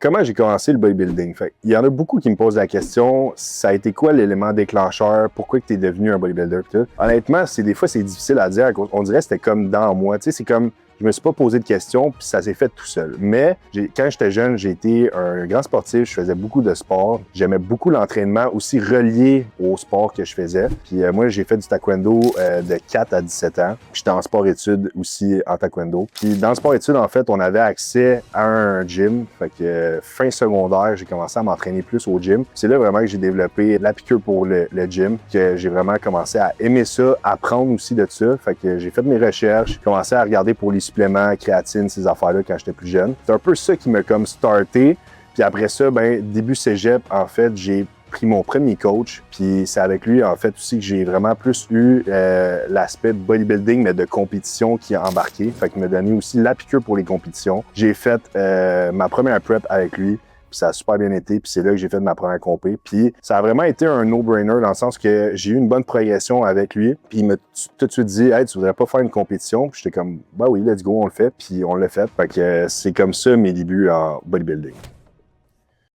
Comment j'ai commencé le bodybuilding? Fait, il y en a beaucoup qui me posent la question, ça a été quoi l'élément déclencheur? Pourquoi tu es devenu un bodybuilder? Tout? Honnêtement, des fois, c'est difficile à dire. On dirait que c'était comme dans moi. Tu sais, c'est comme, je me suis pas posé de questions, puis ça s'est fait tout seul. Mais quand j'étais jeune, j'ai été un grand sportif. Je faisais beaucoup de sport. J'aimais beaucoup l'entraînement, aussi relié au sport que je faisais. Puis moi, j'ai fait du taekwondo de 4 à 17 ans. J'étais en sport-études aussi en taekwondo. Puis dans le sport-études, en fait, on avait accès à un gym. Fait que fin secondaire, j'ai commencé à m'entraîner plus au gym. C'est là vraiment que j'ai développé la piqûre pour le gym, que j'ai vraiment commencé à aimer ça, apprendre aussi de ça. Fait que j'ai fait mes recherches, commencé à regarder pour les suppléments, créatine, ces affaires-là quand j'étais plus jeune. C'est un peu ça qui m'a comme starté. Puis après ça, début cégep, en fait, j'ai pris mon premier coach, puis c'est avec lui, en fait, aussi que j'ai vraiment plus eu l'aspect bodybuilding, mais de compétition qui a embarqué. Fait qu'il m'a donné aussi la piqûre pour les compétitions. J'ai fait ma première prep avec lui, puis ça a super bien été, puis c'est là que j'ai fait ma première compé. Puis ça a vraiment été un no-brainer dans le sens que j'ai eu une bonne progression avec lui, puis il m'a tout de suite dit « Hey, tu voudrais pas faire une compétition? » Puis j'étais comme « Bah oui, let's go, on le fait. » Puis on l'a fait. Fait que c'est comme ça mes débuts en bodybuilding.